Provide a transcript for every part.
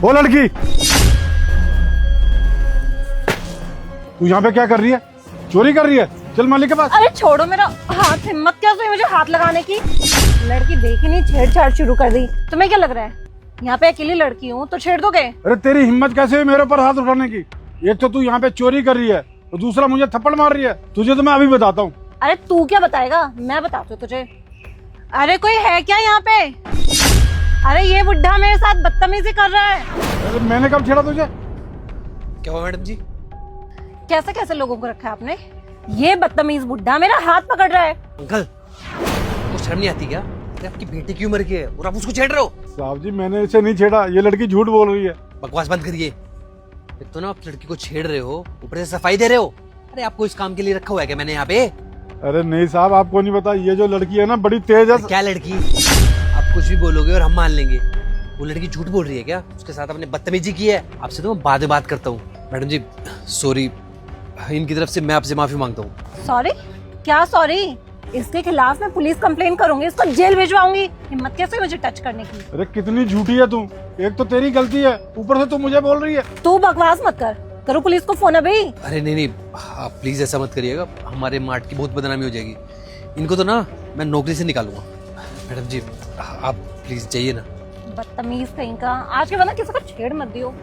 ओ लड़की, तू यहाँ पे क्या कर रही है? चोरी कर रही है? चल मालिक के पास। अरे छोड़ो मेरा हाथ, हिम्मत क्या हुई मुझे हाथ लगाने की? लड़की देखी नहीं, छेड़छाड़ शुरू कर दी। तुम्हें क्या लग रहा है यहाँ पे अकेली लड़की हूँ तो छेड़ दोगे? अरे तेरी हिम्मत कैसे हुई मेरे ऊपर हाथ उठाने की? एक तो तू यहाँ पे चोरी कर रही है और दूसरा मुझे थप्पड़ मार रही है। तुझे तो मैं अभी बताता हूँ। अरे तू क्या बताएगा, मैं बताती हूँ तुझे। अरे कोई है क्या यहाँ पे? अरे ये बुढ़ा मेरे साथ बदतमीजी कर रहा है। अरे मैंने कब छेड़ा तुझे? क्या हुआ मैडम जी? कैसे कैसे लोगों को रखा है आपने? ये बदतमीज बुढ़ा मेरा हाथ पकड़ रहा है। अंकल, आपको शर्म नहीं आती क्या? अरे आपकी बेटी की उम्र की है और आप उसको छेड़ रहे हो? साहब जी मैंने इसे नहीं छेड़ा, ये लड़की झूठ बोल रही है। बकवास बंद करिए। एक तो ना आप लड़की को छेड़ रहे हो, ऊपर से सफाई दे रहे हो। अरे आपको इस काम के लिए रखा हुआ है क्या मैंने यहाँ पे? अरे नहीं साहब, आपको नहीं पता, ये जो लड़की है ना बड़ी तेज है। क्या लड़की? आप कुछ भी बोलोगे और हम मान लेंगे। वो लड़की झूठ बोल रही है क्या? उसके साथ आपने बदतमीजी की है। आपसे तो मैं बाद में बात करता हूँ। मैडम जी सॉरी, इनकी तरफ से मैं आपसे माफी मांगता हूँ। सॉरी? क्या सॉरी? इसके खिलाफ मैं पुलिस कंप्लेन करूंगी, इसको जेल भिजवाऊंगी। हिम्मत कैसे मुझे टच करने की? अरे कितनी झूठी है तू, एक तो तेरी गलती है, ऊपर से तू मुझे बोल रही है। तू बकवास मत कर, करो पुलिस को फोन अभी। अरे नहीं नहीं, आप प्लीज ऐसा मत करिएगा, हमारे मार्ट की बहुत बदनामी हो जाएगी। इनको तो ना मैं नौकरी से निकालूंगा। मैडम जी आप प्लीज जाइए ना। बदतमीज कहीं का, आज के बाद ना किसी को छेड़ मत दियो।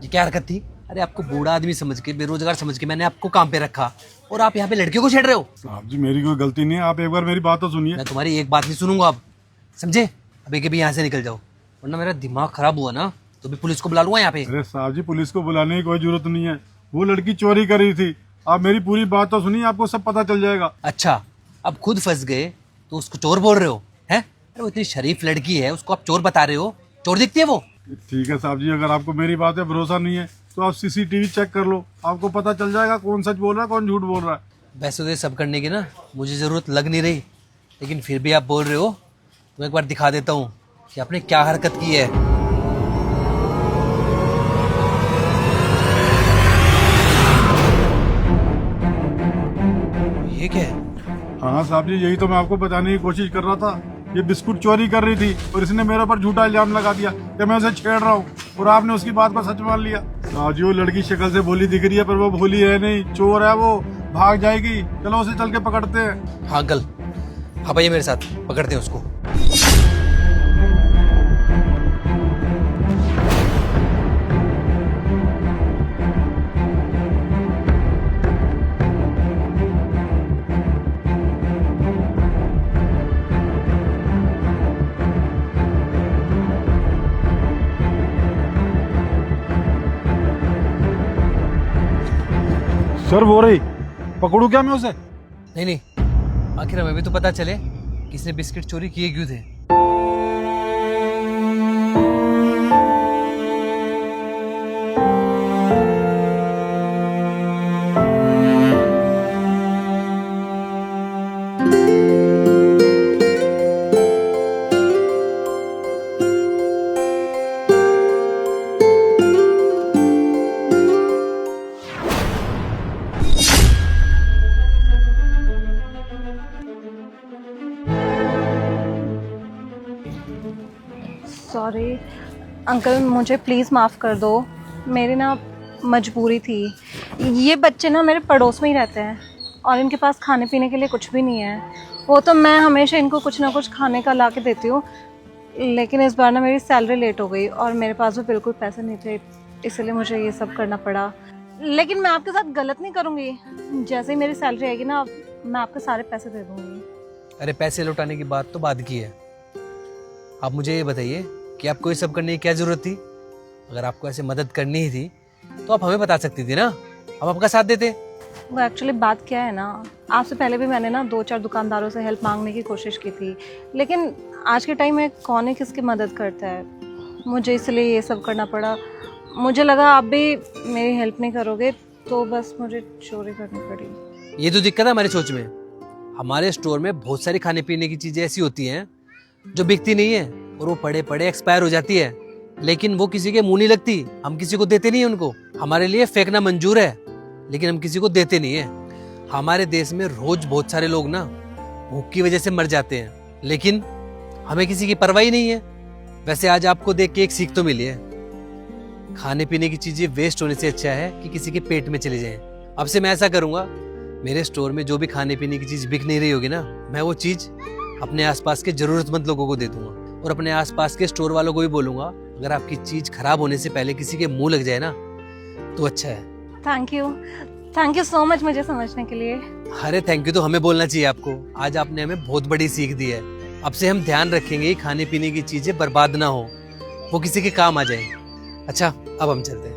ये क्या हरकत थी? अरे आपको बूढ़ा आदमी समझ के, बेरोजगार समझ के मैंने आपको काम पे रखा और आप यहाँ पे लड़कियों को छेड़ रहे हो। साहब जी मेरी कोई गलती नहीं है, आप एक बार मेरी बात तो सुनिए। मैं तुम्हारी एक बात नहीं सुनूंगा अब, समझे? अभी के भी यहाँ से निकल जाओ, वरना मेरा दिमाग खराब हुआ ना तो भी पुलिस को बुला लूंगा यहाँ पे। अरे साहब जी पुलिस को बुलाने की कोई जरूरत नहीं है, वो लड़की चोरी कर रही थी। आप मेरी पूरी बात तो सुनिए, आपको सब पता चल जाएगा। अच्छा, अब खुद फंस गए तो उसको चोर बोल रहे हो हैं? अरे वो इतनी शरीफ लड़की है, उसको आप चोर बता रहे हो? चोर दिखती है वो? ठीक है साहब जी, अगर आपको मेरी बात पे भरोसा नहीं है तो आप सीसीटीवी चेक कर लो, आपको पता चल जाएगा कौन सच बोल रहा है कौन झूठ बोल रहा है। वैसे तो ये सब करने की ना मुझे जरूरत लग नहीं रही, लेकिन फिर भी आप बोल रहे हो तो एक बार दिखा देता हूँ कि आपने क्या हरकत की है। ये क्या है? हाँ साहब जी यही तो मैं आपको बताने की कोशिश कर रहा था। ये बिस्कुट चोरी कर रही थी और इसने मेरे ऊपर झूठा इल्जाम लगा दिया कि मैं उसे छेड़ रहा हूँ और आपने उसकी बात को सच मान लिया। साहब जी वो लड़की शक्ल से भोली दिख रही है पर वो भोली है नहीं, चोर है वो, भाग जाएगी। चलो उसे चल के पकड़ते हैं। हाँ अंकल, हाँ भाई मेरे साथ पकड़ते हैं उसको। सर वो रही, पकड़ू क्या मैं उसे? नहीं नहीं, आखिर हमें भी तो पता चले किसने बिस्किट चोरी किए क्यों थे। सॉरी अंकल, मुझे प्लीज़ माफ़ कर दो। मेरी ना मजबूरी थी। ये बच्चे ना मेरे पड़ोस में ही रहते हैं और इनके पास खाने पीने के लिए कुछ भी नहीं है। वो तो मैं हमेशा इनको कुछ ना कुछ खाने का ला के देती हूँ, लेकिन इस बार ना मेरी सैलरी लेट हो गई और मेरे पास भी बिल्कुल पैसे नहीं थे, इसलिए मुझे ये सब करना पड़ा। लेकिन मैं आपके साथ गलत नहीं करूँगी। जैसे ही मेरी सैलरी आएगी ना मैं आपके सारे पैसे दे दूँगी। अरे पैसे लौटाने की बात तो बाद की है, आप मुझे ये बताइए कि आपको ये सब करने की क्या जरूरत थी? अगर आपको ऐसे मदद करनी ही थी तो आप हमें बता सकती थी ना, हम आपका साथ देते। वो एक्चुअली बात क्या है ना, आपसे पहले भी मैंने ना 2-4 दुकानदारों से हेल्प मांगने की कोशिश की थी, लेकिन आज के टाइम में कौन है किसकी मदद करता है। मुझे इसलिए ये सब करना पड़ा। मुझे लगा आप भी मेरी हेल्प नहीं करोगे तो बस मुझे चोरी करनी पड़ी। ये तो दिक्कत है हमारी सोच में। हमारे स्टोर में बहुत सारी खाने पीने की चीजें ऐसी होती हैं जो बिकती नहीं है और वो पड़े पड़े एक्सपायर हो जाती है, लेकिन वो किसी के मुंह नहीं लगती। हम किसी को देते नहीं है उनको। हमारे लिए फेंकना मंजूर है लेकिन हम किसी को देते नहीं है। हमारे देश में रोज बहुत सारे लोग ना भूख की वजह से मर जाते हैं, लेकिन हमें किसी की परवाह ही नहीं है। वैसे आज आपको देख के एक सीख तो मिली है, खाने पीने की चीजें वेस्ट होने से अच्छा है कि किसी के पेट में चली जाएं। अब से मैं ऐसा करूंगा, मेरे स्टोर में जो भी खाने पीने की चीज बिक नहीं रही होगी ना, मैं वो चीज अपने आसपास के जरूरतमंद लोगों को दे दूंगा और अपने आसपास के स्टोर वालों को भी बोलूंगा, अगर आपकी चीज खराब होने से पहले किसी के मुंह लग जाए ना तो अच्छा है। थैंक यू सो मच मुझे समझने के लिए। अरे थैंक यू तो हमें बोलना चाहिए आपको, आज आपने हमें बहुत बड़ी सीख दी है। अब से हम ध्यान रखेंगे खाने पीने की चीजें बर्बाद ना हो, वो किसी के काम आ जाए। अच्छा अब हम चलते हैं।